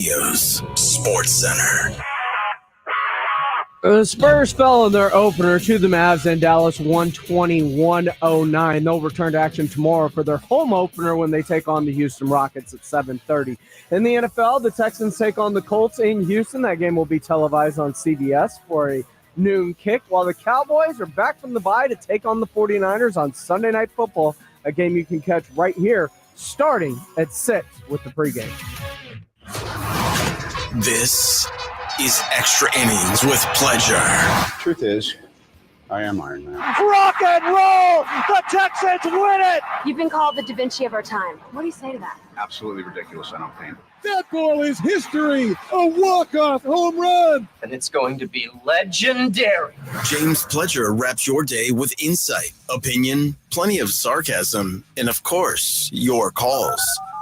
Sports Center. The Spurs fell in their opener to the Mavs in Dallas, 121-109. They'll return to action tomorrow for their home opener when they take on the Houston Rockets at 7:30. In the NFL, the Texans take on the Colts in Houston. That game will be televised on CBS for a noon kick, while the Cowboys are back from the bye to take on the 49ers on Sunday Night Football, a game you can catch right here starting at 6 with the pregame. This is Extra Innings with Pleasure. Truth is, I am Iron Man. Rock and roll! The Texans win it! You've been called the Da Vinci of our time. What do you say to that? Absolutely ridiculous. I don't paint. That ball is history! A walk-off home run! And it's going to be legendary. James Pledger wraps your day with insight, opinion, plenty of sarcasm, and of course, your calls.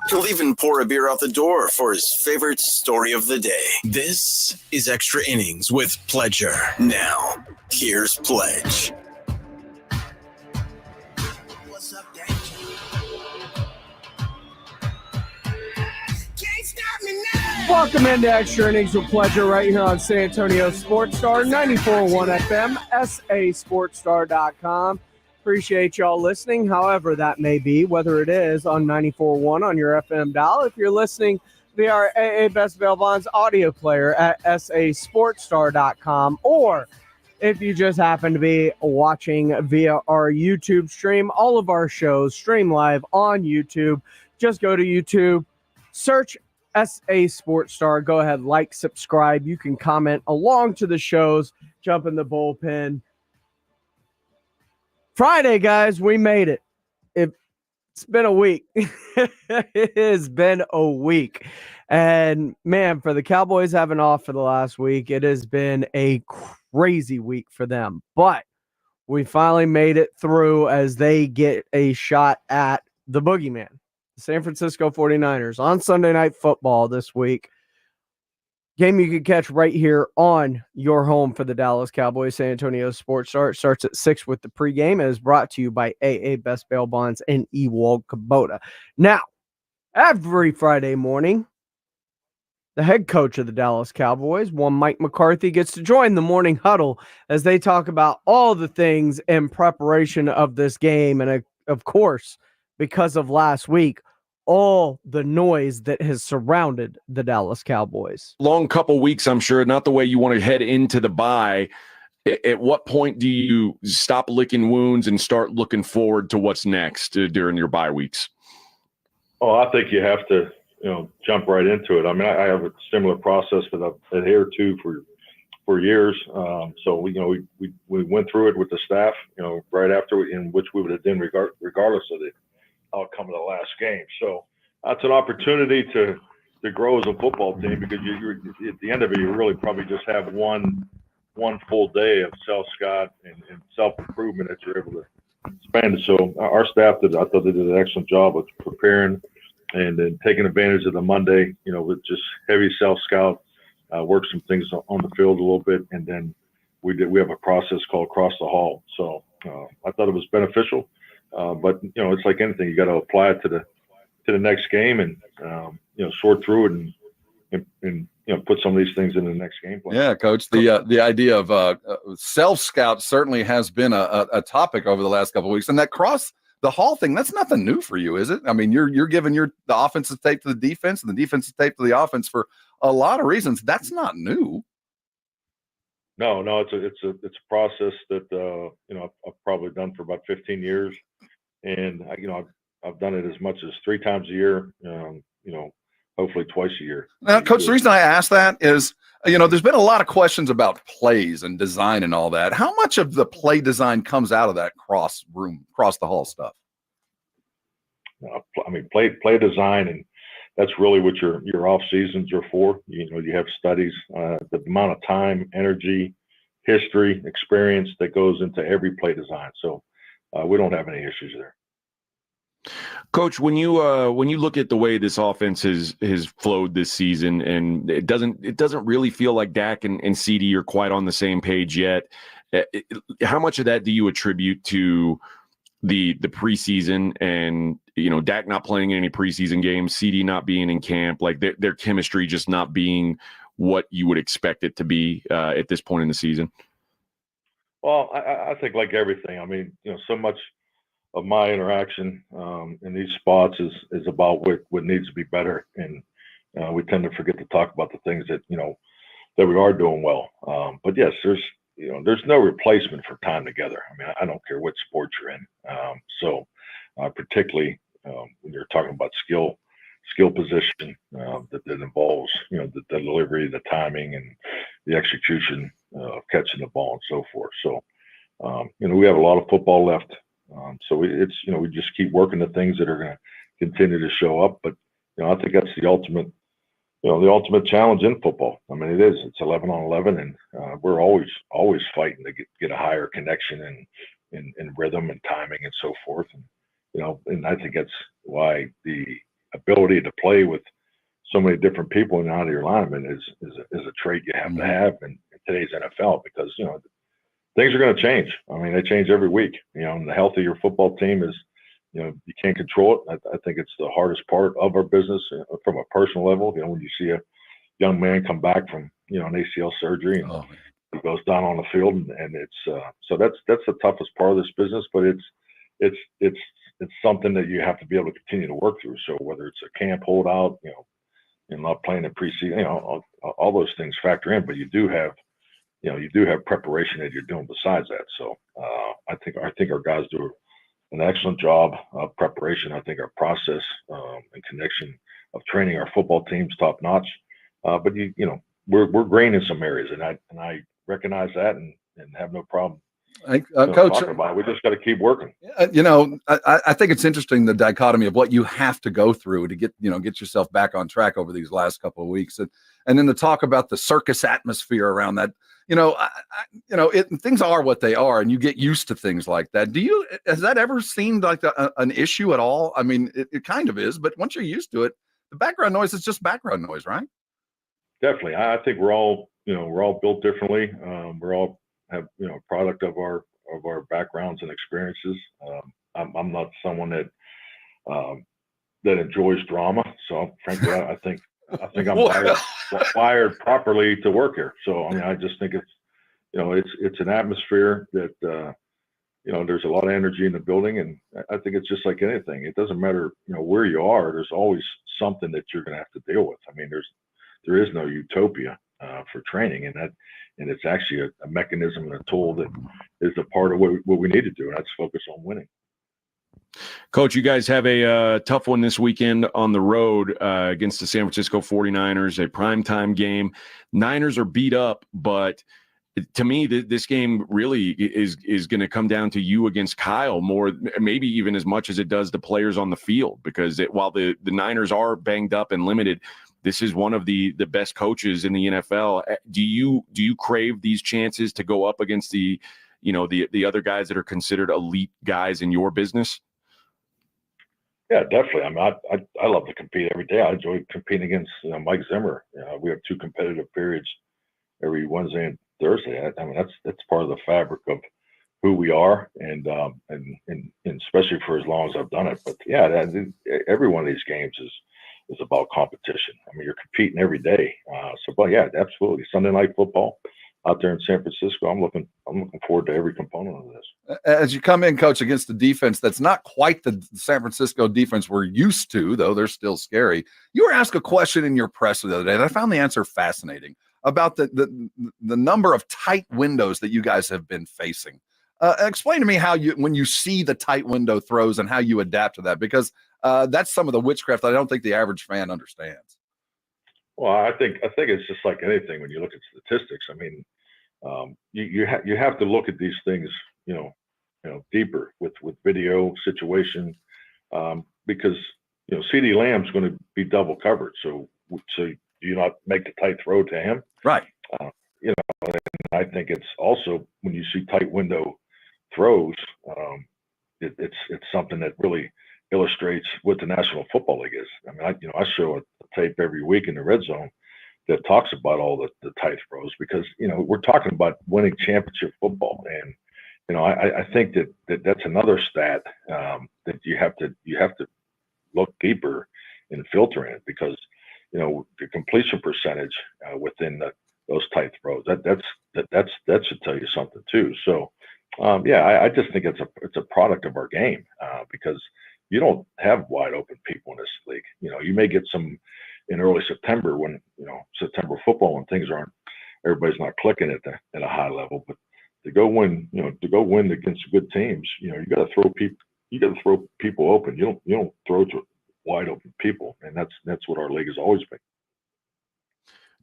He'll even pour a beer out the door for his favorite story of the day. This is Extra Innings with Pledger. Now, here's Pledge. What's up, Dad? Can't stop me now. Welcome into Extra Innings with Pleasure right here on San Antonio Sports Star, 94.1 FM, sasportstar.com. Appreciate y'all listening, however that may be, whether it is on 94.1 on your FM dial. If you're listening via our AA Best Bail Bonds audio player at sasportstar.com, or if you just happen to be watching via our YouTube stream, all of our shows stream live on YouTube. Just go to YouTube, search SA Sports Star, go ahead, like, subscribe. You can comment along to the shows, jump in the bullpen. Friday, guys, we made it. It's been a week. It has been a week. And, man, for the Cowboys having off for the last week, it has been a crazy week for them. But we finally made it through as they get a shot at the boogeyman, the San Francisco 49ers, on Sunday Night Football this week. Game you can catch right here on your home for the Dallas Cowboys, San Antonio Sports Star. It starts at 6 with the pregame. It is brought to you by AA Best Bail Bonds and Ewald Kubota. Now, every Friday morning, the head coach of the Dallas Cowboys, one Mike McCarthy, gets to join the morning huddle as they talk about all the things in preparation of this game. And, of course, because of last week, all the noise that has surrounded the Dallas Cowboys. Long couple weeks, I'm sure, not the way you want to head into the bye. At what point do you stop licking wounds and start looking forward to what's next during your bye weeks? Oh, I think you have to, jump right into it. I mean, I have a similar process that I've adhered to for years. So we went through it with the staff, right after, in which we would have done regardless of the outcome of the last game. So that's an opportunity to grow as a football team, because you're at the end of it, you really probably just have one full day of self-scout and self-improvement that you're able to spend. So our staff I thought they did an excellent job of preparing and then taking advantage of the Monday, with just heavy self-scout, work some things on the field a little bit. And then we have a process called Cross the Hall. So I thought it was beneficial. But it's like anything, you got to apply it to the next game and sort through it and put some of these things in the next game plan. Yeah, Coach. The idea of self scout certainly has been a topic over the last couple of weeks, and that cross the hall thing, that's nothing new for you, is it? I mean, you're giving the offensive tape to the defense and the defensive tape to the offense for a lot of reasons. That's not new. No, it's a process that I've probably done for about 15 years, and I've done it as much as 3 times a year, hopefully twice a year. Now, Coach, the reason I ask that is, there's been a lot of questions about plays and design and all that. How much of the play design comes out of that cross the hall stuff? I mean, play design, and that's really what your off seasons are for. You have studies, the amount of time, energy, history, experience that goes into every play design. So we don't have any issues there. Coach, when you look at the way this offense has flowed this season, and it doesn't really feel like Dak and CD are quite on the same page yet. How much of that do you attribute to the preseason and, Dak not playing any preseason games, CD not being in camp, like their chemistry just not being what you would expect it to be at this point in the season? Well, I think like everything, I mean, so much of my interaction in these spots is about what needs to be better. And we tend to forget to talk about the things that, that we are doing well. But yes, there's no replacement for time together. I mean, I don't care what sport you're in. So particularly when you're talking about skill position that involves, the delivery, the timing, and the execution of catching the ball and so forth. So, we have a lot of football left. So we just keep working the things that are going to continue to show up. But, I think that's the ultimate challenge in football. I mean, it's 11 on 11, and we're always fighting to get a higher connection and rhythm and timing and so forth. And, and I think that's why the ability to play with so many different people and out of your linemen is a trait you have to have in today's NFL, because, things are going to change. I mean, they change every week, and the health of your football team is, you can't control it. I think it's the hardest part of our business from a personal level. When you see a young man come back from, an ACL surgery and he goes down on the field, and it's so that's the toughest part of this business, but it's something that you have to be able to continue to work through. So whether it's a camp holdout, and not playing in preseason, all those things factor in, but you do have preparation that you're doing besides that. So I think our guys do an excellent job of preparation. I think our process and connection of training our football team's top notch. But we're green in some areas, and I recognize that and have no problem. Coach, talking about it. We just got to keep working. I think it's interesting, the dichotomy of what you have to go through to get yourself back on track over these last couple of weeks, and then to talk about the circus atmosphere around that. Things are what they are, and you get used to things like that. Has that ever seemed like an issue at all? I mean, it kind of is, but once you're used to it, the background noise is just background noise, right? Definitely. I think we're all built differently. We're all have, product of our backgrounds and experiences. I'm not someone that enjoys drama. So frankly, I think I'm wired properly to work here. So, I mean, I just think it's an atmosphere that, there's a lot of energy in the building. And I think it's just like anything. It doesn't matter, where you are, there's always something that you're going to have to deal with. I mean, there is no utopia for training, and it's actually a mechanism and a tool that is a part of what we need to do. And that's focus on winning. Coach, you guys have a tough one this weekend on the road against the San Francisco 49ers, a primetime game. Niners are beat up, but to me, this game really is going to come down to you against Kyle more, maybe even as much as it does the players on the field, because while the Niners are banged up and limited, this is one of the best coaches in the NFL. Do you crave these chances to go up against the other guys that are considered elite guys in your business? Yeah, definitely. I mean, I love to compete every day. I enjoy competing against Mike Zimmer. We have 2 competitive periods every Wednesday and Thursday. I mean, that's part of the fabric of who we are, and especially for as long as I've done it. But yeah, every one of these games is about competition. I mean, you're competing every day. But yeah, absolutely. Sunday Night Football out there in San Francisco. I'm looking forward to every component of this. As you come in, Coach, against the defense that's not quite the San Francisco defense we're used to, though they're still scary. You were asked a question in your press the other day, and I found the answer fascinating about the number of tight windows that you guys have been facing. Explain to me how when you see the tight window throws and how you adapt to that, because that's some of the witchcraft I don't think the average fan understands. Well, I think it's just like anything when you look at statistics. I mean, you have to look at these things, deeper with video situation, because CeeDee Lamb's going to be double covered. So do you not make the tight throw to him? Right. And I think it's also when you see tight window throws, it's something that really illustrates what the National Football League is. I mean, I show a tape every week in the red zone that talks about all the tight throws, because we're talking about winning championship football, I think that's another stat that you have to look deeper in filtering it, because the completion percentage within those tight throws, that should tell you something too. So I just think it's a product of our game, because you don't have wide open people in this league. You may get some in early September when September football, when things aren't, everybody's not clicking at a high level. But to go win against good teams, you got to throw people. You got to throw people open. You don't throw to wide open people, and that's what our league has always been.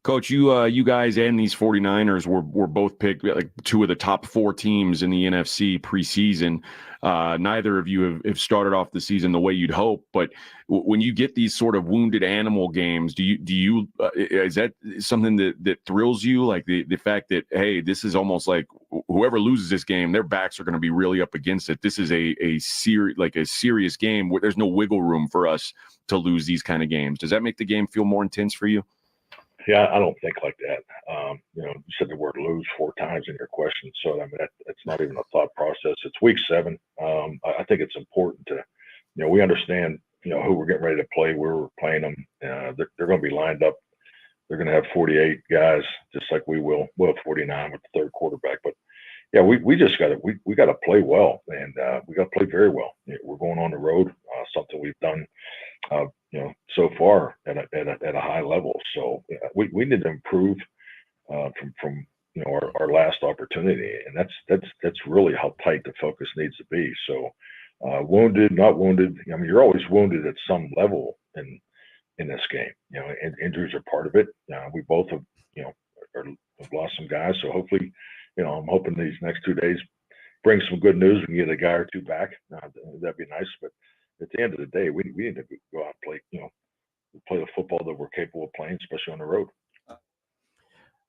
Coach, you guys and these 49ers were both picked like two of the top 4 teams in the NFC preseason. Neither of you have started off the season the way you'd hope, but when you get these sort of wounded animal games, do you is that something that thrills you? Like the fact that, hey, this is almost like whoever loses this game, their backs are going to be really up against it. This is a serious game where there's no wiggle room for us to lose these kind of games. Does that make the game feel more intense for you? Yeah, I don't think like that. You said the word lose 4 times in your question. So, I mean, that's not even a thought process. It's week 7. I think it's important to, we understand, who we're getting ready to play, where we're playing them. They're going to be lined up. They're going to have 48 guys, just like we will. We'll have 49 with the third quarterback. But, yeah, we just got to we got to play well, and we got to play very well. We're going on the road, something we've done so far at a high level. So we need to improve from our last opportunity, and that's really how tight the focus needs to be. So wounded, not wounded. I mean, you're always wounded at some level in this game. And injuries are part of it. We both have have lost some guys. So hopefully, I'm hoping these next 2 days bring some good news. We can get a guy or two back. That'd be nice. But at the end of the day, we need to go out and play, play the football that we're capable of playing, especially on the road.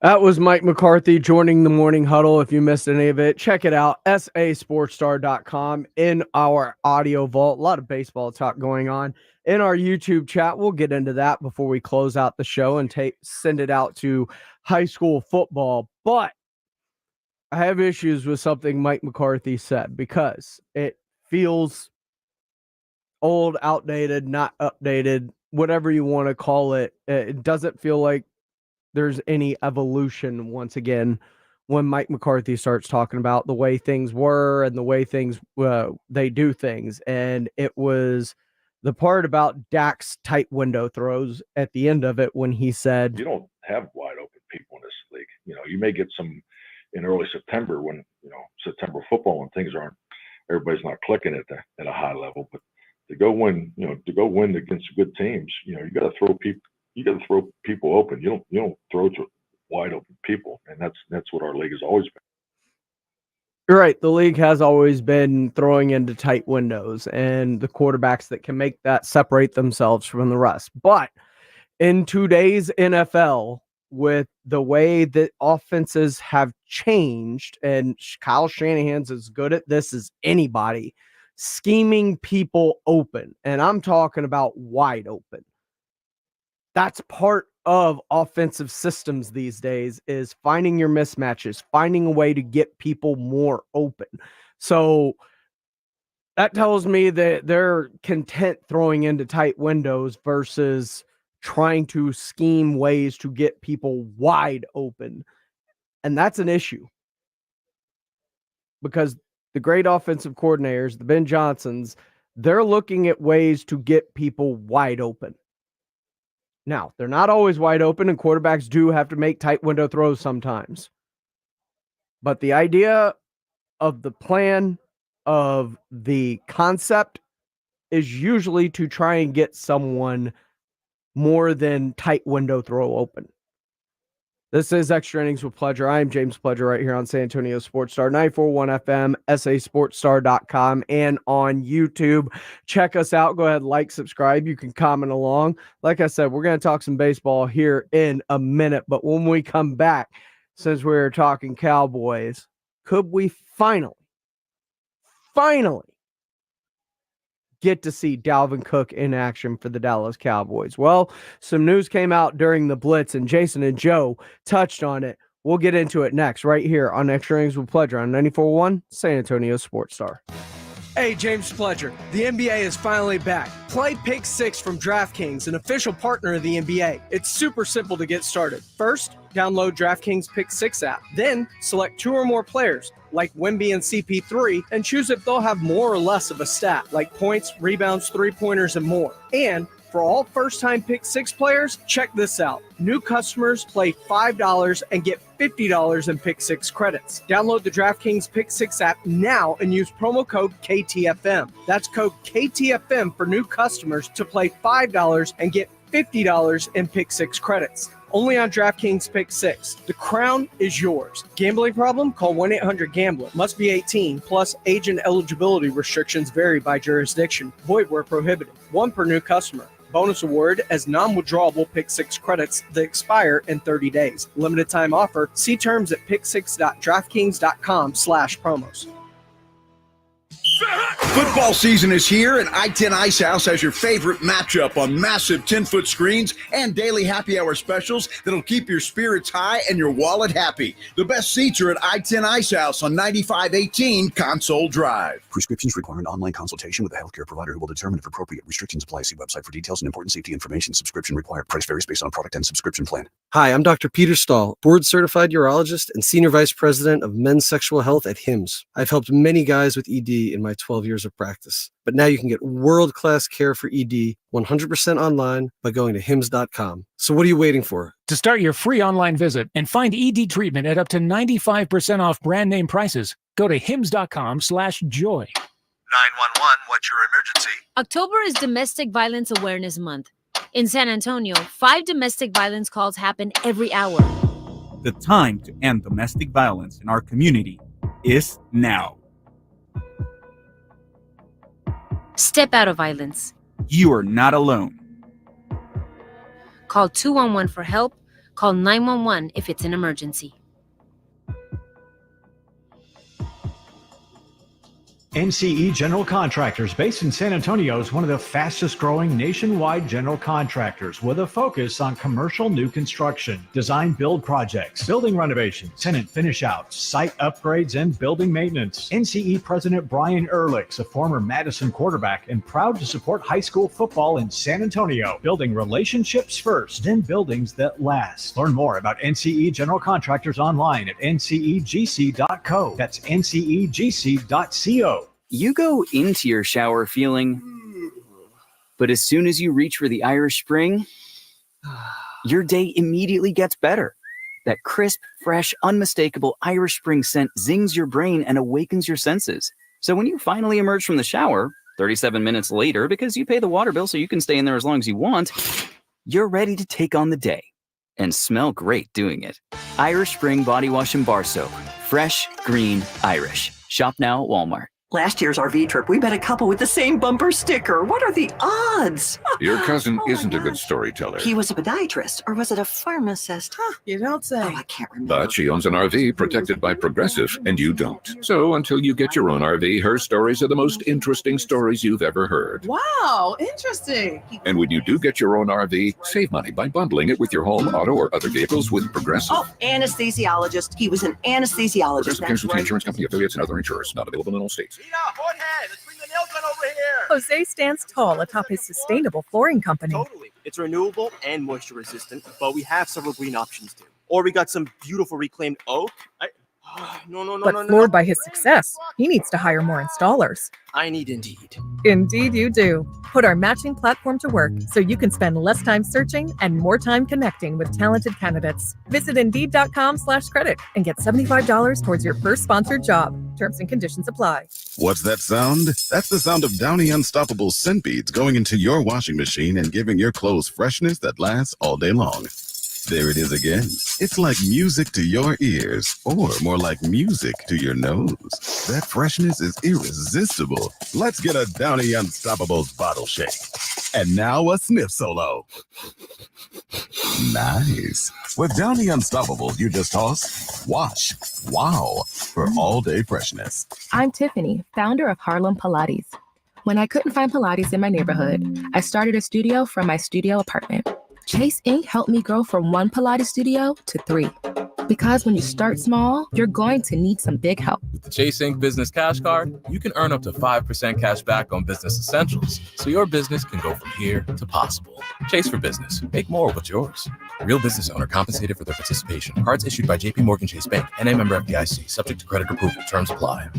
That was Mike McCarthy joining the Morning Huddle. If you missed any of it, check it out, sasportstar.com in our audio vault. A lot of baseball talk going on in our YouTube chat. We'll get into that before we close out the show and send it out to high school football. But I have issues with something Mike McCarthy said because it feels old, outdated, not updated, whatever you want to call it. It doesn't feel like there's any evolution once again when Mike McCarthy starts talking about the way things were and the way things they do things. And it was the part about Dak's tight window throws at the end of it when he said, you don't have wide open people in this league. You may get some in early September when September football, when things aren't, everybody's not clicking at a high level. But to go win against good teams, you got to throw people. You got to throw people open. You don't throw to wide open people, and that's what our league has always been. You're right. The league has always been throwing into tight windows, and the quarterbacks that can make that separate themselves from the rest. But in today's NFL, with the way that offenses have changed, and Kyle Shanahan's as good at this as anybody, scheming people open, and I'm talking about wide open. That's part of offensive systems these days, is finding your mismatches, finding a way to get people more open. So that tells me that they're content throwing into tight windows versus trying to scheme ways to get people wide open. And that's an issue because the great offensive coordinators, the Ben Johnsons, they're looking at ways to get people wide open. Now, they're not always wide open, and quarterbacks do have to make tight window throws sometimes. But the idea of the plan, of the concept, is usually to try and get someone more than tight window throw open. This is Extra Innings with Pleasure. I'm James Pleasure right here on San Antonio Sports Star, 941 FM, sasportstar.com, and on YouTube. Check us out. Go ahead, like, subscribe. You can comment along. Like I said, we're going to talk some baseball here in a minute, but when we come back, since we're talking Cowboys, could we finally get to see Dalvin Cook in action for the Dallas Cowboys? Well, some news came out during the Blitz, and Jason and Joe touched on it. We'll get into it next, right here on Extra Innings with Pledger on 94.1 San Antonio Sports Star. Hey, James Pledger. The NBA is finally back. Play Pick 6 from DraftKings, an official partner of the NBA. It's super simple to get started. First, download DraftKings Pick 6 app. Then, select 2 or more players, like Wemby and CP3, and choose if they'll have more or less of a stat, like points, rebounds, three-pointers, and more. And for all first-time Pick 6 players, check this out. New customers play $5 and get $50 in Pick 6 credits. Download the DraftKings Pick 6 app now and use promo code KTFM. That's code KTFM for new customers to play $5 and get $50 in Pick 6 credits. Only on DraftKings Pick 6. The crown is yours. Gambling problem? Call 1-800-GAMBLER. Must be 18. Plus, age and eligibility restrictions vary by jurisdiction. Void where prohibited. 1 per new customer. Bonus award as non-withdrawable Pick 6 credits that expire in 30 days. Limited time offer. See terms at pick6.draftkings.com/promos. Football season is here, and I-10 Ice House has your favorite matchup on massive 10-foot screens and daily happy hour specials that'll keep your spirits high and your wallet happy. The best seats are at I-10 Ice House on 9518 Console Drive. Prescriptions require an online consultation with a healthcare provider who will determine if appropriate. Restrictions apply. See website for details and important safety information. Subscription required. Price varies based on product and subscription plan. Hi, I'm Dr. Peter Stahl, board-certified urologist and senior vice president of men's sexual health at HIMSS. I've helped many guys with ED in my 12 years of practice. But now you can get world-class care for ED 100% online by going to hims.com. So what are you waiting for? To start your free online visit and find ED treatment at up to 95% off brand name prices, go to hims.com/joy. 911, what's your emergency? October is Domestic Violence Awareness Month. In San Antonio, 5 domestic violence calls happen every hour. The time to end domestic violence in our community is now. Step out of violence. You are not alone. Call 211 for help. Call 911 if it's an emergency. NCE General Contractors, based in San Antonio, is one of the fastest growing nationwide general contractors with a focus on commercial new construction, design build projects, building renovations, tenant finish outs, site upgrades, and building maintenance. NCE President Brian Ehrlich's a former Madison quarterback and proud to support high school football in San Antonio, building relationships first, then buildings that last. Learn more about NCE General Contractors online at ncegc.co. That's ncegc.co. You go into your shower feeling, but as soon as you reach for the Irish Spring, your day immediately gets better. That crisp, fresh, unmistakable Irish Spring scent zings your brain and awakens your senses. So when you finally emerge from the shower, 37 minutes later, because you pay the water bill so you can stay in there as long as you want, you're ready to take on the day and smell great doing it. Irish Spring Body Wash and Bar Soap. Fresh, green, Irish. Shop now at Walmart. Last year's RV trip, we met a couple with the same bumper sticker. What are the odds? Your cousin isn't a good storyteller. He was a podiatrist, or was it a pharmacist? Huh, you don't say. Oh, I can't remember. But she owns an RV protected by Progressive, and you don't. So until you get your own RV, her stories are the most interesting stories you've ever heard. Wow, interesting. And when you do get your own RV, save money by bundling it with your home, auto, or other vehicles with Progressive. Oh, anesthesiologist. He was an anesthesiologist. Progressive Casualty Insurance Company affiliates and other insurers. Not available in all states. Let's bring the nail gun over here. Jose stands tall atop his sustainable flooring company. Totally. It's renewable and moisture resistant, but we have several green options too. Or we got some beautiful reclaimed oak. But floored by his success, he needs to hire more installers. I need Indeed. Indeed you do. Put our matching platform to work so you can spend less time searching and more time connecting with talented candidates. Visit Indeed.com/credit and get $75 towards your first sponsored job. Terms and conditions apply. What's that sound? That's the sound of Downy Unstoppable scent beads going into your washing machine and giving your clothes freshness that lasts all day long. There it is again. It's like music to your ears, or more like music to your nose. That freshness is irresistible. Let's get a Downy Unstoppables bottle shake. And now a sniff solo. Nice. With Downy Unstoppables, you just toss, wash, wow, for all-day freshness. I'm Tiffany, founder of Harlem Pilates. When I couldn't find Pilates in my neighborhood, I started a studio from my studio apartment. Chase Inc. helped me grow from 1 Pilates studio to 3. Because when you start small, you're going to need some big help. With the Chase Ink Business Cash Card, you can earn up to 5% cash back on business essentials, so your business can go from here to possible. Chase for Business. Make more what's yours. Real business owner compensated for their participation. Cards issued by J.P. Morgan Chase Bank, N.A. member FDIC. Subject to credit approval. Terms apply.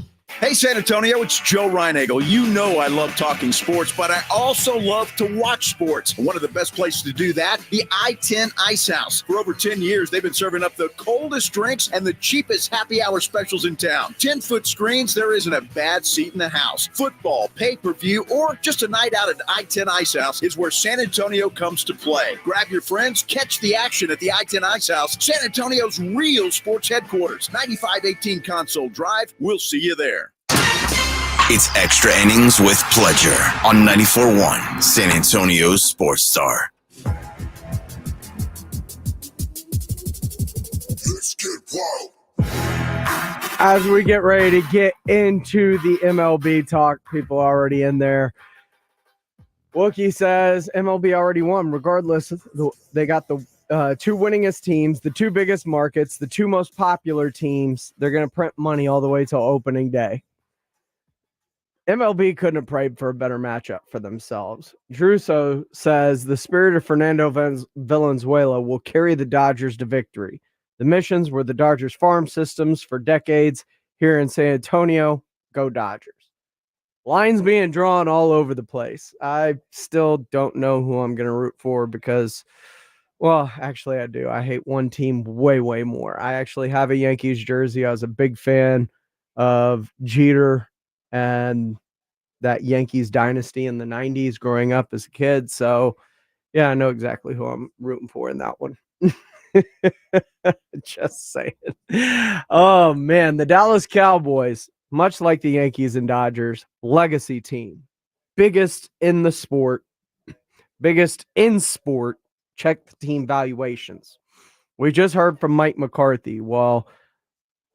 Hey, San Antonio, it's Joe Reinagel. You know I love talking sports, but I also love to watch sports. One of the best places to do that, the I-10 Ice House. For over 10 years, they've been serving up the coldest drinks and the cheapest happy hour specials in town. 10-foot screens, there isn't a bad seat in the house. Football, pay-per-view, or just a night out at I-10 Ice House is where San Antonio comes to play. Grab your friends, catch the action at the I-10 Ice House, San Antonio's real sports headquarters. 9518 Console Drive. We'll see you there. It's Extra Innings with Pledger on 94.1 San Antonio's Sports Star. Let's get wild. As we get ready to get into the MLB talk, people are already in there. Wookie says MLB already won. Regardless, they got the two winningest teams, the two biggest markets, the two most popular teams. They're going to print money all the way till opening day. MLB couldn't have prayed for a better matchup for themselves. Druso says the spirit of Fernando Valenzuela will carry the Dodgers to victory. The missions were the Dodgers farm systems for decades here in San Antonio. Go Dodgers. Lines being drawn all over the place. I still don't know who I'm going to root for because, well, actually I do. I hate one team way, way more. I actually have a Yankees jersey. I was a big fan of Jeter and that Yankees dynasty in the 90s growing up as a kid. So, yeah, I know exactly who I'm rooting for in that one. Just saying. Oh, man, the Dallas Cowboys, much like the Yankees and Dodgers, legacy team. Biggest in the sport. Biggest in sport. Check the team valuations. We just heard from Mike McCarthy. Well,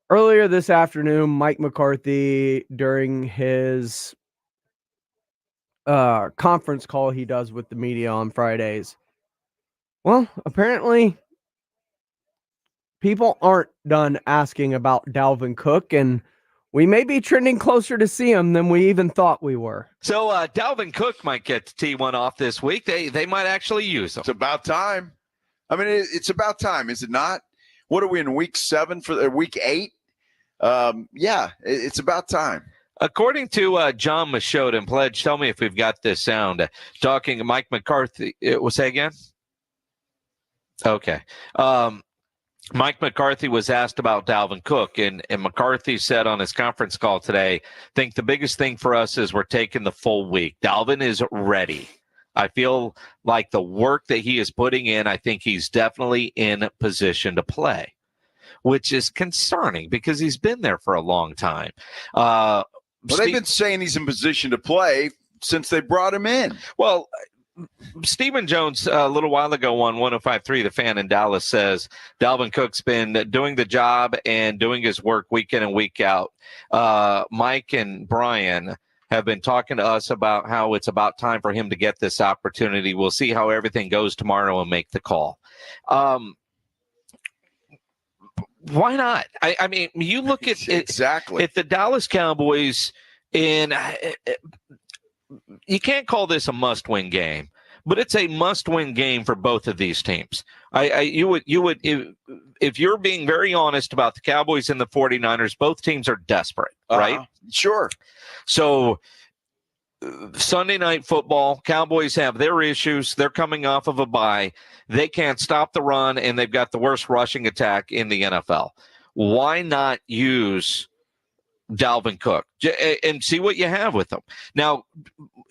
earlier this afternoon, Mike McCarthy, during his conference call he does with the media on Fridays, well, apparently people aren't done asking about Dalvin Cook, and we may be trending closer to see him than we even thought we were. So Dalvin Cook might get to tee one off this week. They might actually use him. It's about time. I mean, it's about time, is it not? What are we in week 7 for week 8? Yeah, it's about time. According to John Machota and Pledge, tell me if we've got this sound. Talking to Mike McCarthy. Say again? Okay. Mike McCarthy was asked about Dalvin Cook, and McCarthy said on his conference call today, think the biggest thing for us is we're taking the full week. Dalvin is ready. I feel like the work that he is putting in, I think he's definitely in position to play, which is concerning because he's been there for a long time. Well, they've been saying he's in position to play since they brought him in. Well, Stephen Jones, a little while ago on 105.3 The Fan in Dallas, says Dalvin Cook's been doing the job and doing his work week in and week out. Mike and Brian have been talking to us about how it's about time for him to get this opportunity. We'll see how everything goes tomorrow and make the call. Why not? I mean, you look at exactly at the Dallas Cowboys, and you can't call this a must-win game, but it's a must-win game for both of these teams. You would if you're being very honest about the Cowboys and the 49ers, both teams are desperate, right? Sure. So Sunday Night Football, Cowboys have their issues. They're coming off of a bye. They can't stop the run, and they've got the worst rushing attack in the NFL. Why not use Dalvin Cook and see what you have with them? Now,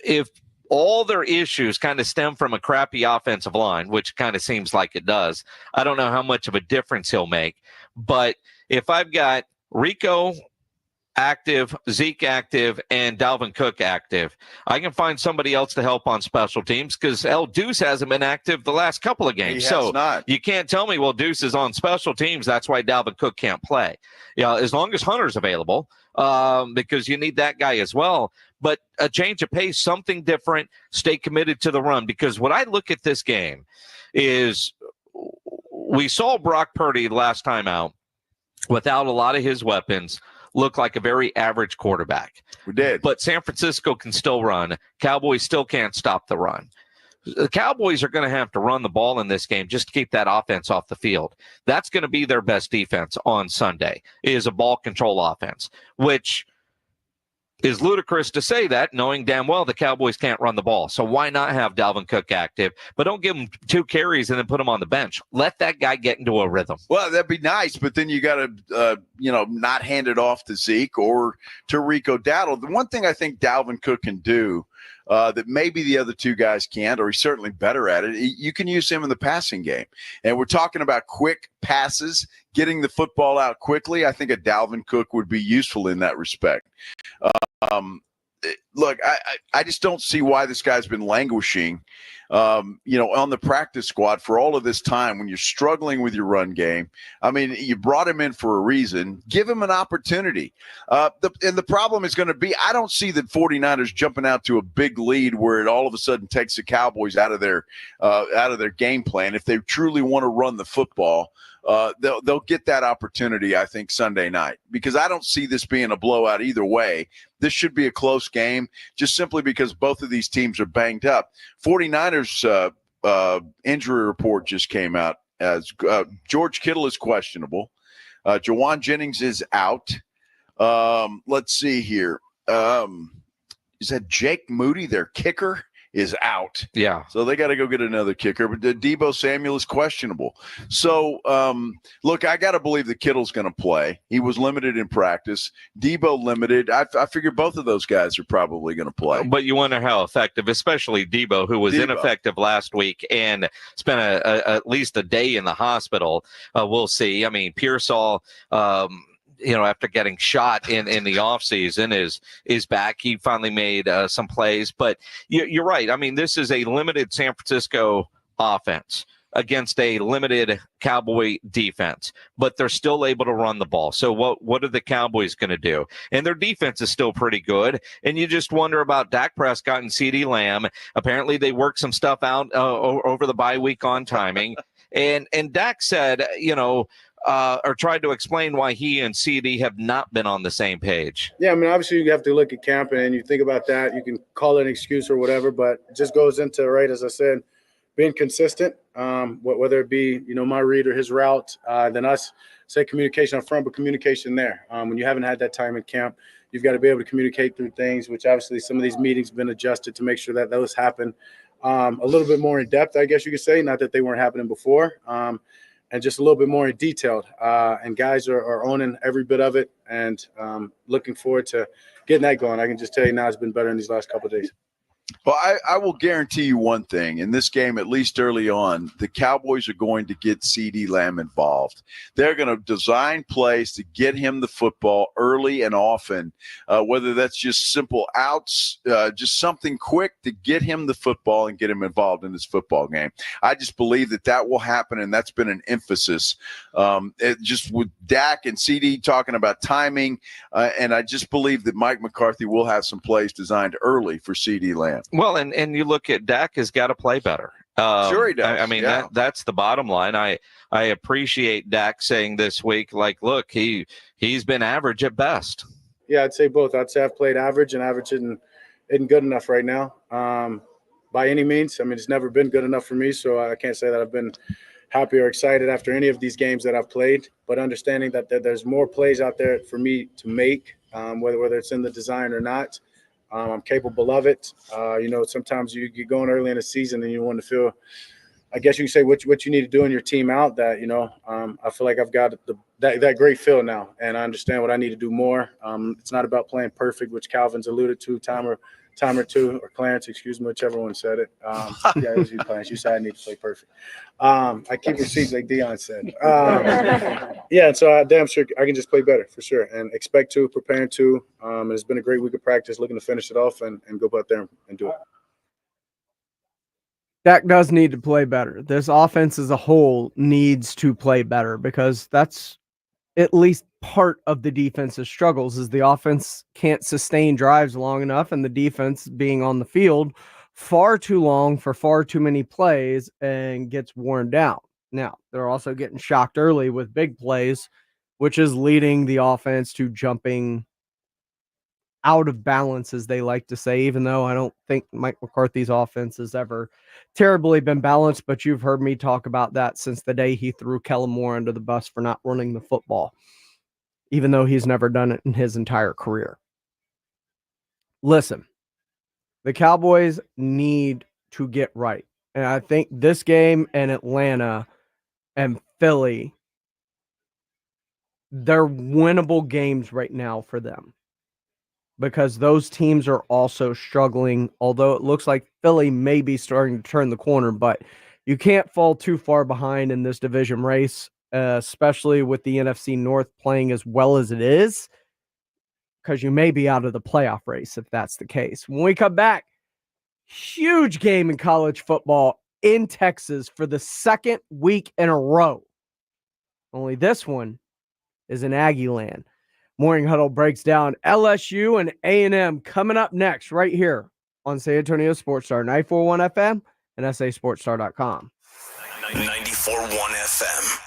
if all their issues kind of stem from a crappy offensive line, which kind of seems like it does, I don't know how much of a difference he'll make. But if I've got Rico active, Zeke active, and Dalvin Cook active, I can find somebody else to help on special teams because Deuce hasn't been active the last couple of games. You can't tell me, well, Deuce is on special teams, that's why Dalvin Cook can't play. Yeah, as long as Hunter's available, because you need that guy as well. But a change of pace, something different, stay committed to the run. Because what I look at this game is we saw Brock Purdy last time out without a lot of his weapons look like a very average quarterback. We did. But San Francisco can still run. Cowboys still can't stop the run. The Cowboys are going to have to run the ball in this game just to keep that offense off the field. That's going to be their best defense on Sunday, is a ball control offense, which is ludicrous to say that, knowing damn well the Cowboys can't run the ball. So why not have Dalvin Cook active? But don't give him 2 carries and then put him on the bench. Let that guy get into a rhythm. Well, that'd be nice, but then you got to, not hand it off to Zeke or to Rico Dowdle. The one thing I think Dalvin Cook can do that maybe the other 2 guys can't, or he's certainly better at it, you can use him in the passing game. And we're talking about quick passes, getting the football out quickly. I think a Dalvin Cook would be useful in that respect. Look, I just don't see why this guy's been languishing, on the practice squad for all of this time when you're struggling with your run game. I mean, you brought him in for a reason. Give him an opportunity. And the problem is going to be, I don't see the 49ers jumping out to a big lead where it all of a sudden takes the Cowboys out of their game plan. If they truly want to run the football, they'll get that opportunity, I think, Sunday night, because I don't see this being a blowout either way. This should be a close game just simply because both of these teams are banged up. 49ers injury report just came out as George Kittle is questionable. Jawan Jennings is out. Let's see here. Is that Jake Moody, their kicker, is out? Yeah. So they got to go get another kicker. But Deebo Samuel is questionable. So, look, I got to believe that Kittle's going to play. He was limited in practice. Deebo limited. I figure both of those guys are probably going to play. But you wonder how effective, especially Deebo, who was ineffective last week and spent at least a day in the hospital. We'll see. I mean, Pearsall, after getting shot in the offseason is back. He finally made some plays. But you're right. I mean, this is a limited San Francisco offense against a limited Cowboy defense, but they're still able to run the ball. So what are the Cowboys going to do? And their defense is still pretty good. And you just wonder about Dak Prescott and CeeDee Lamb. Apparently they worked some stuff out over the bye week on timing. And Dak said, or tried to explain why he and CD have not been on the same page. Yeah, I mean, obviously you have to look at camp and you think about that. You can call it an excuse or whatever, but it just goes into, right, as I said, being consistent, whether it be, my read or his route, then us say communication up front, but communication there. When you haven't had that time in camp, you've got to be able to communicate through things, which obviously some of these meetings have been adjusted to make sure that those happen a little bit more in depth, I guess you could say, not that they weren't happening before. And just a little bit more in detailed. And guys are owning every bit of it and looking forward to getting that going. I can just tell you now it's been better in these last couple of days. Well, I will guarantee you one thing. In this game, at least early on, the Cowboys are going to get CeeDee Lamb involved. They're going to design plays to get him the football early and often, whether that's just simple outs, just something quick to get him the football and get him involved in this football game. I just believe that will happen, and that's been an emphasis. Just with Dak and CD talking about timing, and I just believe that Mike McCarthy will have some plays designed early for CeeDee Lamb. Well, and you look at Dak has got to play better. Sure he does. I mean, yeah. that's the bottom line. I appreciate Dak saying this week, like, look, he's been average at best. Yeah, I'd say both. I'd say I've played average, and average isn't good enough right now by any means. I mean, it's never been good enough for me, so I can't say that I've been happy or excited after any of these games that I've played, but understanding that there's more plays out there for me to make, whether it's in the design or not. I'm capable of it. Sometimes you get going early in the season and you want to feel, I guess you can say what you need to do in your team out that, I feel like I've got that great feel now, and I understand what I need to do more. It's not about playing perfect, which Calvin's alluded to time or two, or Clarence, excuse me, whichever one said it. Yeah, it was you, Clarence. You said I need to play perfect. I keep receipts like Dion said. Yeah, so I'm damn sure I can just play better for sure, and expect to, preparing to. And it's been a great week of practice, looking to finish it off and go out there and do it. Dak does need to play better. This offense as a whole needs to play better, because that's at least part of the defense's struggles is the offense can't sustain drives long enough, and the defense being on the field far too long for far too many plays and gets worn down. Now, they're also getting shocked early with big plays, which is leading the offense to jumping out of balance, as they like to say, even though I don't think Mike McCarthy's offense has ever terribly been balanced. But you've heard me talk about that since the day he threw Kellen Moore under the bus for not running the football, even though he's never done it in his entire career. Listen, the Cowboys need to get right. And I think this game and Atlanta and Philly, they're winnable games right now for them, because those teams are also struggling, although it looks like Philly may be starting to turn the corner. But you can't fall too far behind in this division race, especially with the NFC North playing as well as it is, because you may be out of the playoff race if that's the case. When we come back, huge game in college football in Texas for the second week in a row. Only this one is in Aggie land. Morning Huddle breaks down LSU and A&M coming up next right here on San Antonio Sports Star 94.1 FM and SASportsStar.com. 94.1 FM.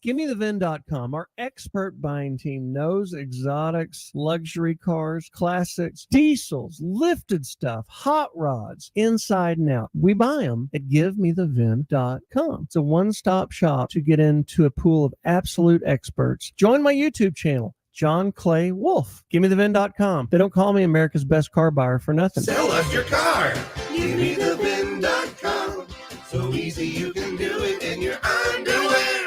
GimmeTheVin.com. Our expert buying team knows exotics, luxury cars, classics, diesels, lifted stuff, hot rods, inside and out. We buy them at GiveMeTheVin.com. It's a one-stop shop to get into a pool of absolute experts. Join my YouTube channel, John Clay Wolf. GimmeTheVin.com. They don't call me America's best car buyer for nothing. Sell us your car. GimmeTheVin.com. So easy you can do it in your underwear.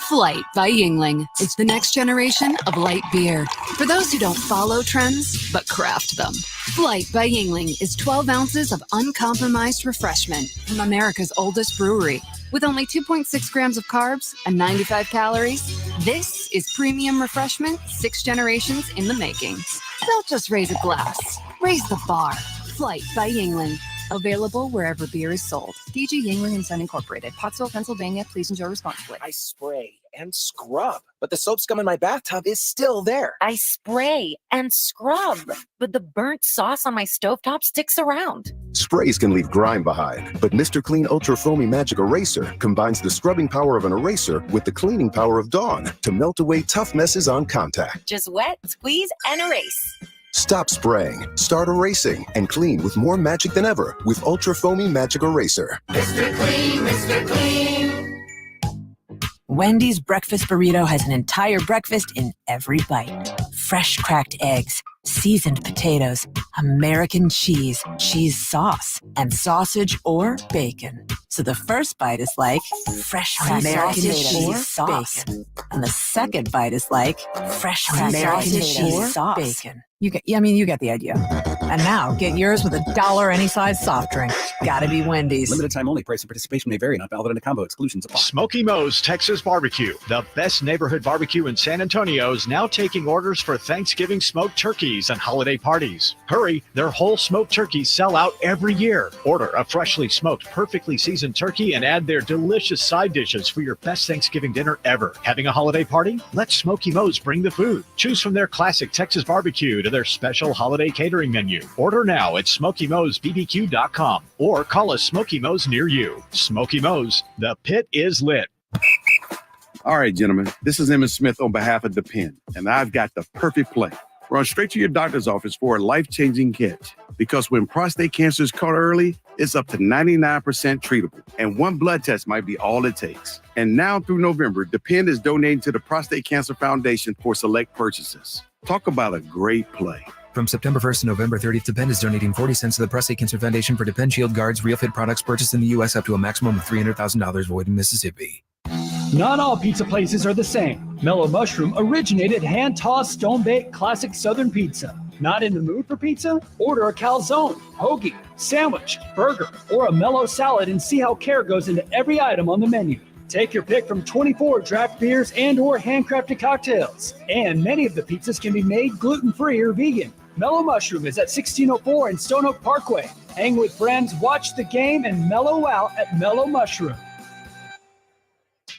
Flight by Yingling. It's the next generation of light beer. For those who don't follow trends, but craft them. Flight by Yingling is 12 ounces of uncompromised refreshment from America's oldest brewery. With only 2.6 grams of carbs and 95 calories, this is premium refreshment 6 generations in the making. Don't just raise a glass, raise the bar. Flight by Yingling. Available wherever beer is sold. DG Yingling and Son Incorporated, Pottsville, Pennsylvania. Please enjoy responsibly. I spray and scrub, but the soap scum in my bathtub is still there. I spray and scrub, but the burnt sauce on my stovetop sticks around. Sprays can leave grime behind, but Mr. Clean Ultra Foamy Magic Eraser combines the scrubbing power of an eraser with the cleaning power of Dawn to melt away tough messes on contact. Just wet, squeeze, and erase. Stop spraying, start erasing, and clean with more magic than ever with Ultra Foamy Magic Eraser. Mr. Clean, Mr. Clean. Wendy's breakfast burrito has an entire breakfast in every bite. Fresh cracked eggs, seasoned potatoes, American cheese, cheese sauce, and sausage or bacon. So the first bite is like fresh American cheese sauce. And the second bite is like fresh American cheese sauce. Bacon. You get the idea. And now, get yours with $1 any size soft drink. Gotta be Wendy's. Limited time only. Price and participation may vary. Not valid in a combo. Exclusions apply. Smoky Moe's Texas Barbecue, the best neighborhood barbecue in San Antonio, is now taking orders for Thanksgiving smoked turkeys and holiday parties. Hurry, their whole smoked turkeys sell out every year. Order a freshly smoked, perfectly seasoned turkey and add their delicious side dishes for your best Thanksgiving dinner ever. Having a holiday party? Let Smoky Moe's bring the food. Choose from their classic Texas barbecue to their special holiday catering menu. Order now at SmokyMoe'sBBQ.com or call a Smoky Moe's near you. Smoky Moe's, the pit is lit. All right, gentlemen, this is Emmett Smith on behalf of The Pen, and I've got the perfect play. Run straight to your doctor's office for a life-changing catch. Because when prostate cancer is caught early, it's up to 99% treatable, and one blood test might be all it takes. And now through November, The Pen is donating to the Prostate Cancer Foundation for select purchases. Talk about a great play. From September 1st to November 30th, Depend is donating 40 cents to the Prostate Cancer Foundation for Depend Shield Guards, Real Fit products purchased in the U.S. up to a maximum of $300,000 void in Mississippi. Not all pizza places are the same. Mellow Mushroom originated hand-tossed, stone-baked classic Southern pizza. Not in the mood for pizza? Order a calzone, hoagie, sandwich, burger, or a mellow salad and see how care goes into every item on the menu. Take your pick from 24 draft beers and or handcrafted cocktails. And many of the pizzas can be made gluten-free or vegan. Mellow Mushroom is at 1604 in Stone Oak Parkway. Hang with friends, watch the game, and mellow out at Mellow Mushroom.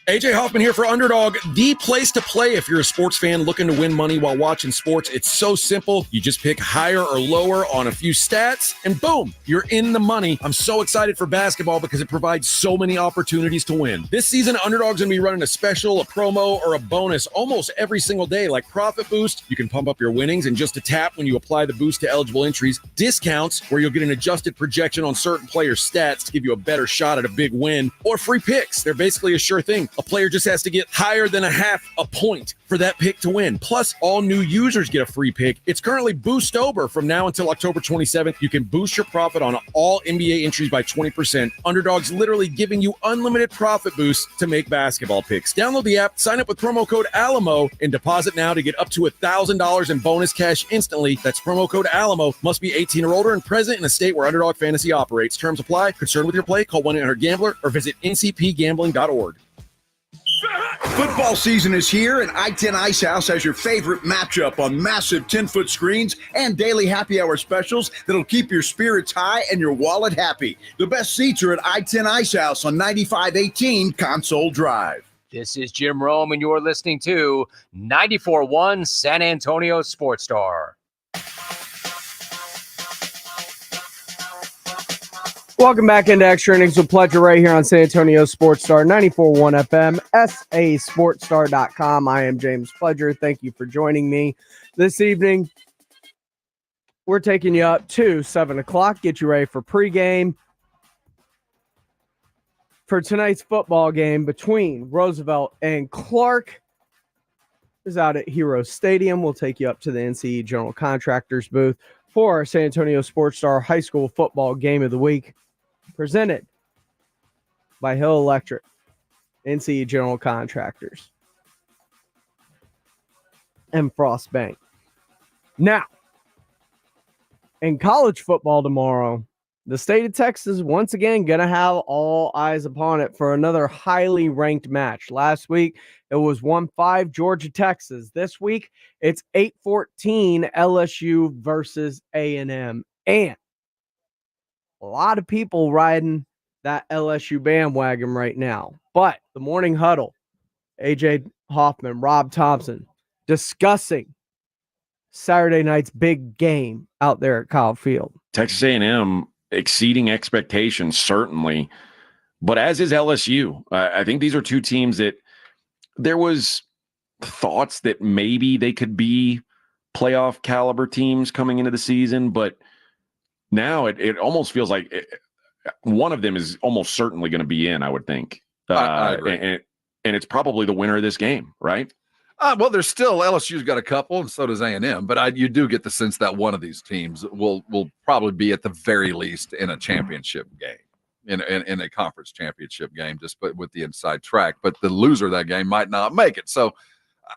AJ Hoffman here for Underdog, the place to play if you're a sports fan looking to win money while watching sports. It's so simple. You just pick higher or lower on a few stats, and boom, you're in the money. I'm so excited for basketball because it provides so many opportunities to win. This season, Underdog's going to be running a special, a promo, or a bonus almost every single day, like Profit Boost. You can pump up your winnings in just a tap when you apply the boost to eligible entries. Discounts, where you'll get an adjusted projection on certain players' stats to give you a better shot at a big win. Or free picks. They're basically a sure thing. A player just has to get higher than a half a point for that pick to win. Plus, all new users get a free pick. It's currently Boostober from now until October 27th. You can boost your profit on all NBA entries by 20%. Underdog's literally giving you unlimited profit boosts to make basketball picks. Download the app, sign up with promo code Alamo, and deposit now to get up to $1,000 in bonus cash instantly. That's promo code Alamo. Must be 18 or older and present in a state where Underdog Fantasy operates. Terms apply. Concerned with your play? Call 1-800-GAMBLER or visit ncpgambling.org. Football season is here, and I-10 Ice House has your favorite matchup on massive 10-foot screens and daily happy hour specials that'll keep your spirits high and your wallet happy. The best seats are at I-10 Ice House on 9518 Console Drive. This is Jim Rome, and you're listening to 94.1 San Antonio Sports Star. Welcome back into Extra Innings with Pleasure right here on San Antonio Sports Star, 94.1 FM, sasportstar.com. I am James Pleasure. Thank you for joining me this evening. We're taking you up to 7 o'clock, get you ready for pregame for tonight's football game between Roosevelt and Clark. Is out at Hero Stadium. We'll take you up to the NCE General Contractors booth for our San Antonio Sports Star High School Football Game of the Week, presented by Hill Electric, NCE General Contractors, and Frost Bank. Now, in college football tomorrow, the state of Texas once again going to have all eyes upon it for another highly ranked match. Last week, it was 1-5 Georgia-Texas. This week, it's 8-14 LSU versus A&M. And a lot of people riding that LSU bandwagon right now. But the morning huddle, AJ Hoffman, Rob Thompson, discussing Saturday night's big game out there at Kyle Field. Texas A&M exceeding expectations, certainly. But as is LSU. I think these are two teams that there was thoughts that maybe they could be playoff caliber teams coming into the season, but now it almost feels like one of them is almost certainly going to be in, I would think. I agree. And it's probably the winner of this game, right? Well, there's still LSU's got a couple, and so does A&M. But you do get the sense that one of these teams will probably be at the very least in a championship game, in a conference championship game, just with the inside track. But the loser of that game might not make it. So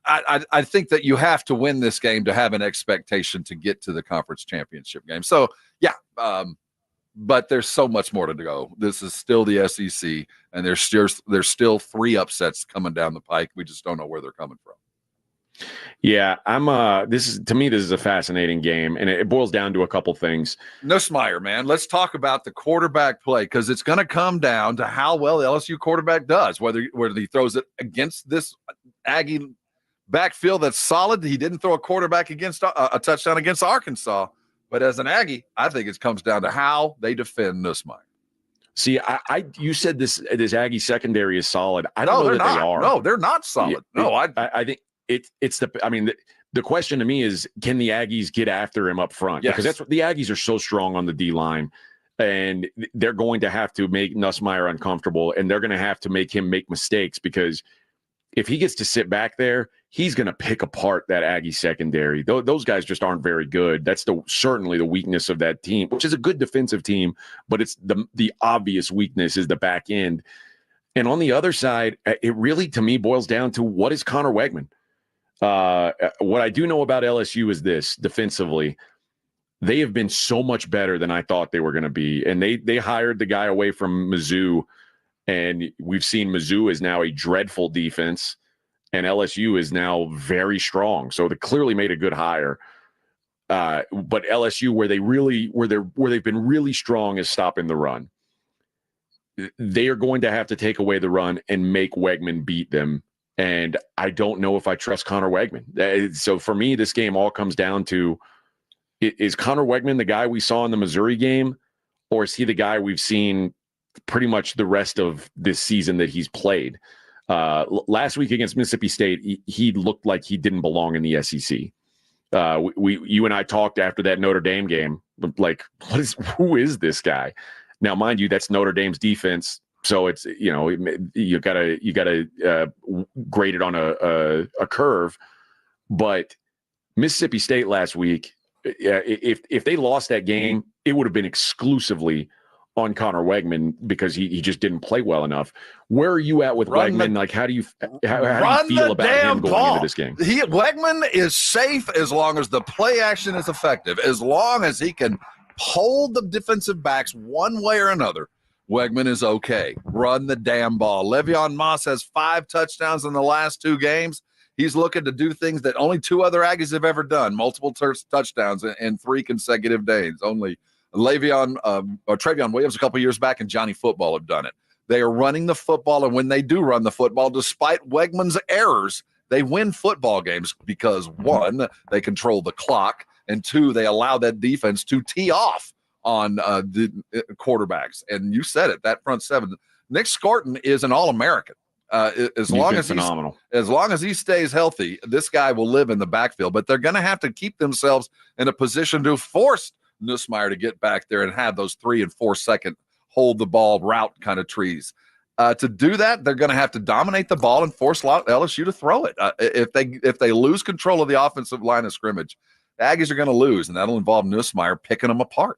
I think that you have to win this game to have an expectation to get to the conference championship game. So yeah, but there's so much more to go. This is still the SEC, and there's still 3 upsets coming down the pike. We just don't know where they're coming from. Yeah, this is a fascinating game, and it boils down to a couple things. Nussmeier, man, let's talk about the quarterback play, because it's going to come down to how well the LSU quarterback does, whether he throws it against this Aggie backfield that's solid. He didn't throw a quarterback against a touchdown against Arkansas, but as an Aggie, I think it comes down to how they defend Nussmeier. See, you said this Aggie secondary is solid. I don't know that they are. No, they're not solid. I think the question to me is, can the Aggies get after him up front? Yes. Because that's what the Aggies are so strong on the D line, and they're going to have to make Nussmeier uncomfortable, and they're going to have to make him make mistakes, because if he gets to sit back there, he's going to pick apart that Aggie secondary. Those guys just aren't very good. That's certainly the weakness of that team, which is a good defensive team, but it's the obvious weakness is the back end. And on the other side, it really, to me, boils down to, what is Connor Wegman? What I do know about LSU is this: defensively, they have been so much better than I thought they were going to be. And they hired the guy away from Mizzou, and we've seen Mizzou is now a dreadful defense, and LSU is now very strong. So they clearly made a good hire. But LSU, where they've been really strong, is stopping the run. they are going to have to take away the run and make Wegman beat them. And I don't know if I trust Connor Wegman. So for me, this game all comes down to, is Connor Wegman the guy we saw in the Missouri game, or is he the guy we've seen pretty much the rest of this season that he's played? Last week against Mississippi State, he looked like he didn't belong in the SEC. You and I talked after that Notre Dame game, like, who is this guy? Now, mind you, that's Notre Dame's defense. So it's, you gotta grade it on a curve. But Mississippi State last week, if they lost that game, it would have been exclusively on Connor Wegman because he just didn't play well enough. Where are you at with Wegman? Like, how do you feel about him going into this game? Wegman is safe as long as the play action is effective, as long as he can hold the defensive backs one way or another. Wegman is okay. Run the damn ball. Le'Veon Moss has 5 touchdowns in the last 2 games. He's looking to do things that only 2 other Aggies have ever done, multiple touchdowns in 3 consecutive days. Only Travion Williams a couple years back and Johnny Football have done it. They are running the football, and when they do run the football, despite Wegman's errors, they win football games because, 1, they control the clock, and 2, they allow that defense to tee off on the quarterbacks. And you said it, that front 7. Nick Scorton is an All-American. As long as he stays healthy, this guy will live in the backfield. But they're going to have to keep themselves in a position to force Nussmeier to get back there and have those 3 and 4 second hold the ball route kind of trees. To do that, they're going to have to dominate the ball and force LSU to throw it. If they lose control of the offensive line of scrimmage, the Aggies are going to lose, and that'll involve Nussmeier picking them apart.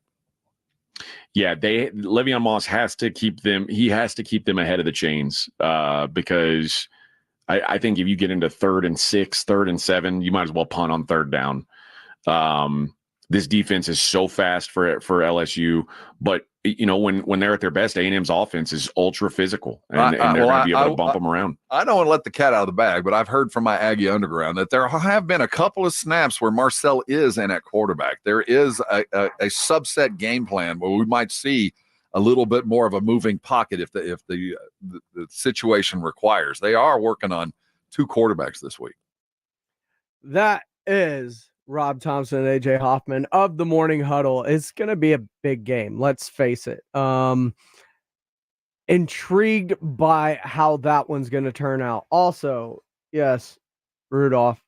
Yeah, Le'Veon Moss has to keep them. He has to keep them ahead of the chains because I think if you get into 3rd and 6, 3rd and 7, you might as well punt on 3rd down. This defense is so fast for LSU, but when they're at their best, A&M's offense is ultra physical, and they're going to be able to bump them around. I don't want to let the cat out of the bag, but I've heard from my Aggie underground that there have been a couple of snaps where Marcel is in at quarterback. There is a subset game plan where we might see a little bit more of a moving pocket if the situation requires. They are working on 2 quarterbacks this week. That is Rob Thompson and AJ Hoffman of the Morning Huddle. It's going to be a big game. Let's face it. Intrigued by how that one's going to turn out. Also, yes, Rudolph,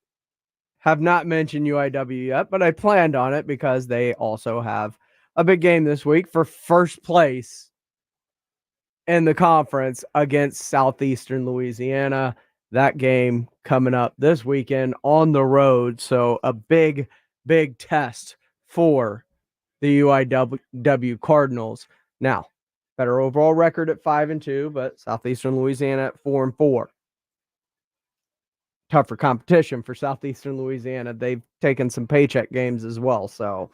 have not mentioned UIW yet, but I planned on it because they also have a big game this week for first place in the conference against Southeastern Louisiana. That game coming up this weekend on the road. So a big, big test for the UIW Cardinals. Now, better overall record at 5-2, but Southeastern Louisiana at 4-4. Tougher competition for Southeastern Louisiana. They've taken some paycheck games as well. So,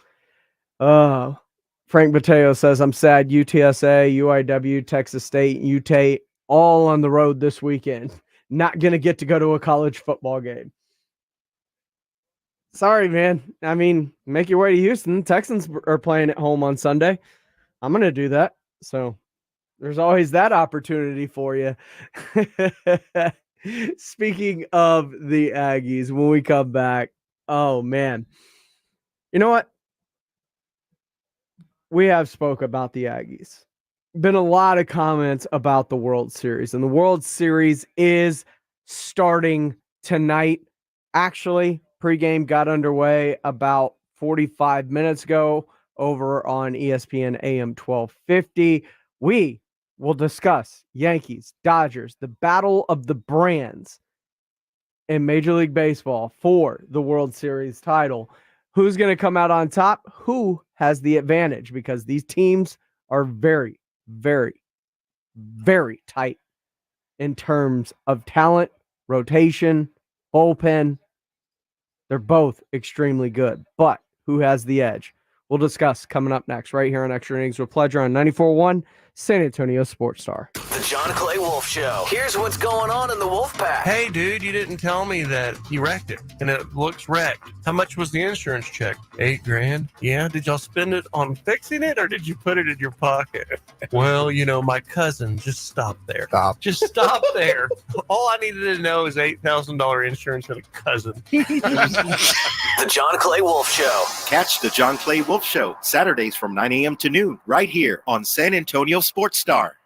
Frank Mateo says, I'm sad UTSA, UIW, Texas State, UT, all on the road this weekend. Not going to get to go to a college football game. Sorry, man. I mean, make your way to Houston. Texans are playing at home on Sunday. I'm going to do that. So there's always that opportunity for you. Speaking of the Aggies, when we come back, oh, man. You know what? We have spoke about the Aggies. Been a lot of comments about the World Series, and the World Series is starting tonight. Actually, pregame got underway about 45 minutes ago over on ESPN AM 1250. We will discuss Yankees, Dodgers, the battle of the brands in Major League Baseball for the World Series title. Who's going to come out on top? Who has the advantage? Because these teams are very, very, very tight in terms of talent, rotation, bullpen. They're both extremely good. But who has the edge? We'll discuss coming up next right here on Extra Innings with Pleasure on 94.1 San Antonio Sports Star. The John Clay Wolf Show. Here's what's going on in the Wolf Pack. Hey, dude, you didn't tell me that you wrecked it, and it looks wrecked. How much was the insurance check? $8,000. Yeah, did y'all spend it on fixing it, or did you put it in your pocket? Well, my cousin. Just stop there. Just stop there. All I needed to know is $8,000 insurance and a cousin. The John Clay Wolf Show. Catch the John Clay Wolf Show Saturdays from 9 a.m. to noon right here on San Antonio Sports Star.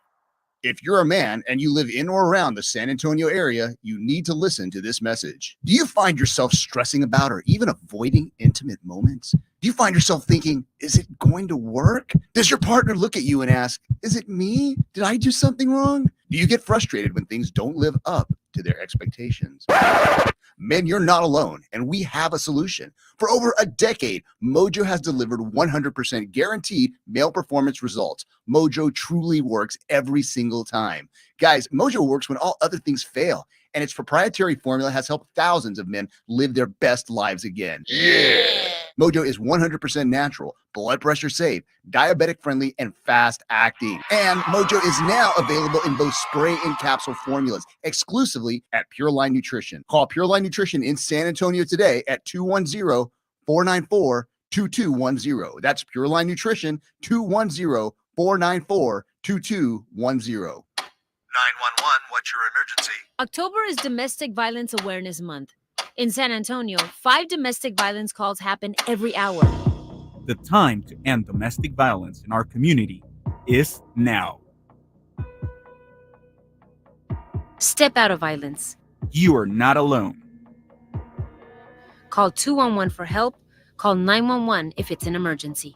If you're a man and you live in or around the San Antonio area, you need to listen to this message. Do you find yourself stressing about or even avoiding intimate moments? Do you find yourself thinking, is it going to work? Does your partner look at you and ask, is it me? Did I do something wrong? Do you get frustrated when things don't live up to their expectations? Men, you're not alone, and we have a solution. For over a decade, Mojo has delivered 100% guaranteed male performance results. Mojo truly works every single time. Guys, Mojo works when all other things fail, and its proprietary formula has helped thousands of men live their best lives again. Yeah! Mojo is 100% natural, blood pressure safe, diabetic friendly, and fast acting. And Mojo is now available in both spray and capsule formulas exclusively at Pure Line Nutrition. Call Pure Line Nutrition in San Antonio today at 210-494-2210. That's Pure Line Nutrition, 210-494-2210. 911, what's your emergency? October is Domestic Violence Awareness Month. In San Antonio, 5 domestic violence calls happen every hour. The time to end domestic violence in our community is now. Step out of violence. You are not alone. Call 211 for help. Call 911 if it's an emergency.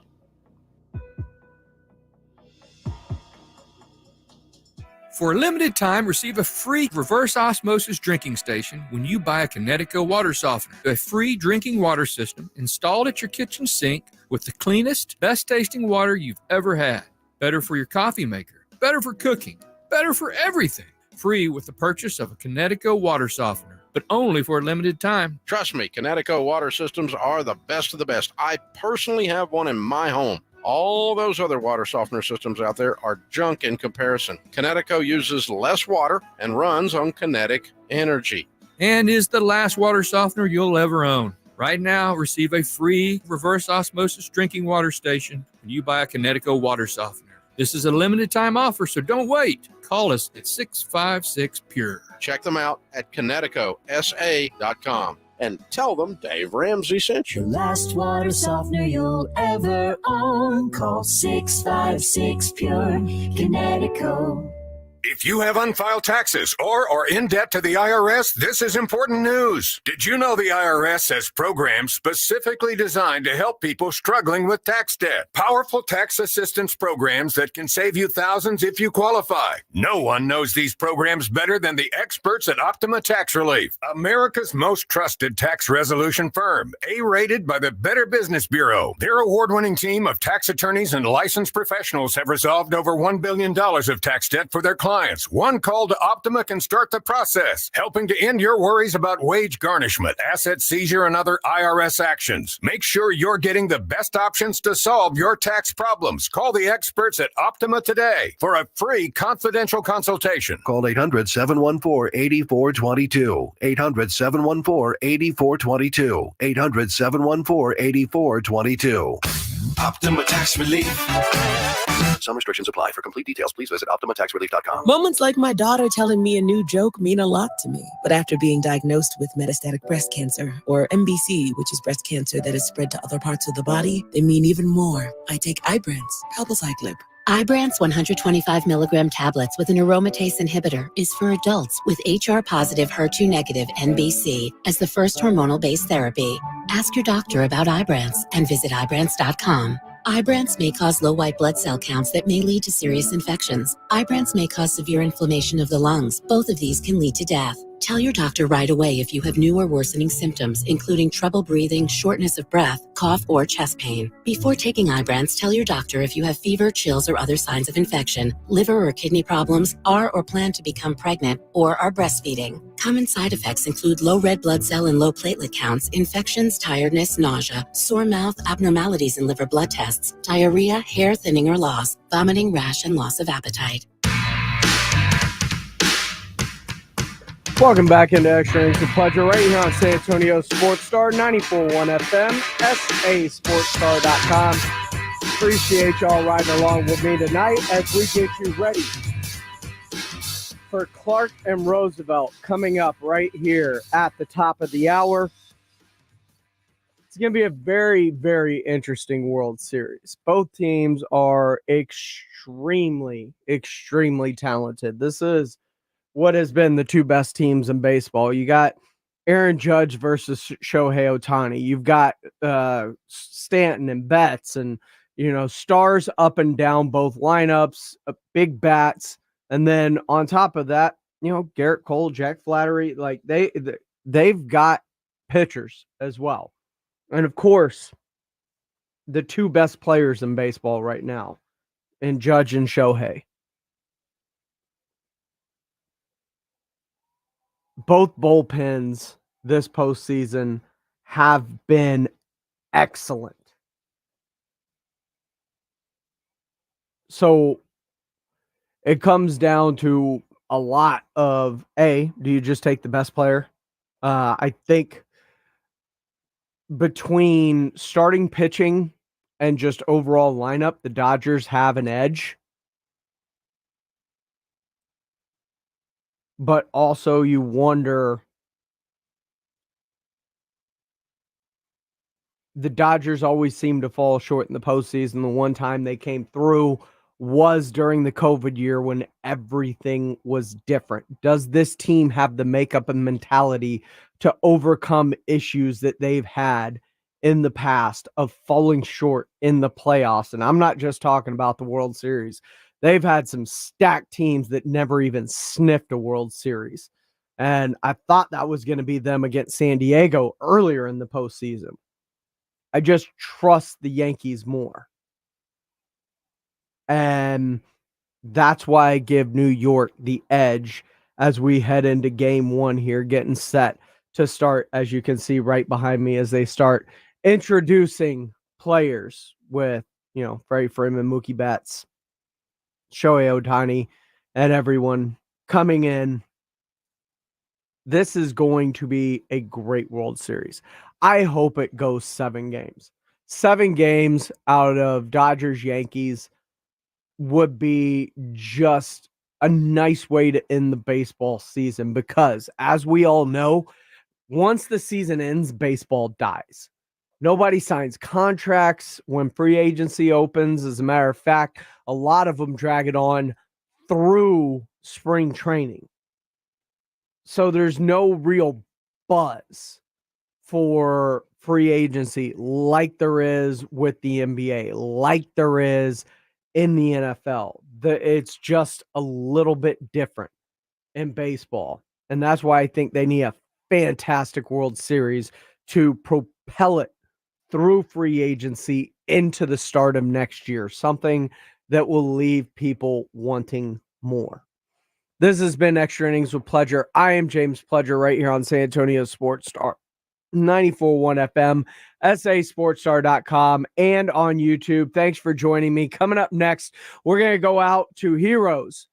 For a limited time, receive a free reverse osmosis drinking station when you buy a Connecticut water softener. A free drinking water system installed at your kitchen sink with the cleanest, best tasting water you've ever had. Better for your coffee maker, better for cooking, better for everything. Free with the purchase of a Connecticut water softener, but only for a limited time. Trust me, Connecticut water systems are the best of the best. I personally have one in my home. All those other water softener systems out there are junk in comparison. Connecticut uses less water and runs on kinetic energy. And is the last water softener you'll ever own. Right now, receive a free reverse osmosis drinking water station when you buy a Connecticut water softener. This is a limited time offer, so don't wait. Call us at 656-PURE. Check them out at ConnecticutSA.com. And tell them Dave Ramsey sent you. The last water softener you'll ever own. Call 656-PURE, Connecticut. If you have unfiled taxes or are in debt to the IRS, this is important news. Did you know the IRS has programs specifically designed to help people struggling with tax debt? Powerful tax assistance programs that can save you thousands if you qualify. No one knows these programs better than the experts at Optima Tax Relief, America's most trusted tax resolution firm, A-rated by the Better Business Bureau. Their award-winning team of tax attorneys and licensed professionals have resolved over $1 billion of tax debt for their clients. One call to Optima can start the process, helping to end your worries about wage garnishment, asset seizure, and other IRS actions. Make sure you're getting the best options to solve your tax problems. Call the experts at Optima today for a free confidential consultation. Call 800-714-8422. 800-714-8422. 800-714-8422. Optima Tax Relief. Some restrictions apply. For complete details, please visit OptimaTaxRelief.com. Moments like my daughter telling me a new joke mean a lot to me. But after being diagnosed with metastatic breast cancer, or MBC, which is breast cancer that is spread to other parts of the body, they mean even more. I take Ibrance, palbociclib. Ibrance 125 milligram tablets with an aromatase inhibitor is for adults with HR-positive, HER2-negative NBC as the first hormonal-based therapy. Ask your doctor about Ibrance and visit Ibrance.com. Ibrance may cause low white blood cell counts that may lead to serious infections. Ibrance may cause severe inflammation of the lungs. Both of these can lead to death. Tell your doctor right away if you have new or worsening symptoms, including trouble breathing, shortness of breath, cough, or chest pain. Before taking Ibrance, tell your doctor if you have fever, chills, or other signs of infection, liver or kidney problems, are or plan to become pregnant, or are breastfeeding. Common side effects include low red blood cell and low platelet counts, infections, tiredness, nausea, sore mouth, abnormalities in liver blood tests, diarrhea, hair thinning or loss, vomiting, rash, and loss of appetite. Welcome back into Extra Innings with Pleasure right here on San Antonio Sports Star 94.1 FM, sasportstar.com. Appreciate y'all riding along with me tonight as we get you ready for Clark and Roosevelt coming up right here at the top of the hour. It's going to be a very, very interesting World Series. Both teams are extremely, extremely talented. This is what has been the two best teams in baseball. You got Aaron Judge versus Shohei Ohtani. You've got Stanton and Betts and, stars up and down both lineups, big bats. And then on top of that, Garrett Cole, Jack Flaherty, like they've got pitchers as well. And of course, the two best players in baseball right now in Judge and Shohei. Both bullpens this postseason have been excellent. So it comes down to a lot of, do you just take the best player? I think between starting pitching and just overall lineup, the Dodgers have an edge. But also you wonder, the Dodgers always seem to fall short in the postseason. The one time they came through was during the COVID year when everything was different. Does this team have the makeup and mentality to overcome issues that they've had in the past of falling short in the playoffs? And I'm not just talking about the World Series. They've had some stacked teams that never even sniffed a World Series. And I thought that was going to be them against San Diego earlier in the postseason. I just trust the Yankees more. And that's why I give New York the edge as we head into game one here, getting set to start, as you can see right behind me, as they start introducing players with, Freddie Freeman, Mookie Betts, Shohei Ohtani, and everyone coming in. This is going to be a great World Series. I hope it goes 7 games. 7 games out of Dodgers Yankees would be just a nice way to end the baseball season because, as we all know, once the season ends, baseball dies. Nobody signs contracts when free agency opens. As a matter of fact, a lot of them drag it on through spring training. So there's no real buzz for free agency like there is with the NBA, like there is in the NFL. It's just a little bit different in baseball. And that's why I think they need a fantastic World Series to propel it through free agency into the start of next year, something that will leave people wanting more. This has been Extra Innings with Pleasure. I am James Pleasure right here on San Antonio Sports Star 94.1 FM, sasportstar.com, and on YouTube. Thanks for joining me. Coming up next, we're going to go out to Heroes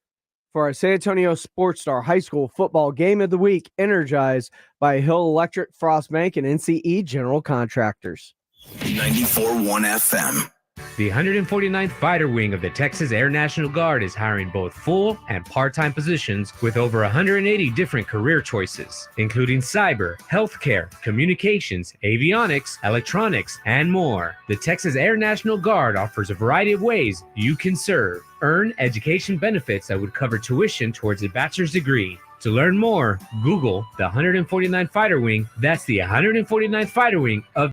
for our San Antonio Sports Star High School Football Game of the Week, energized by Hill Electric, Frost Bank, and NCE General Contractors. 94.1 FM. The 149th Fighter Wing of the Texas Air National Guard is hiring both full and part-time positions with over 180 different career choices, including cyber, healthcare, communications, avionics, electronics, and more. The Texas Air National Guard offers a variety of ways you can serve. Earn education benefits that would cover tuition towards a bachelor's degree. To learn more, Google the 149th Fighter Wing. That's the 149th Fighter Wing of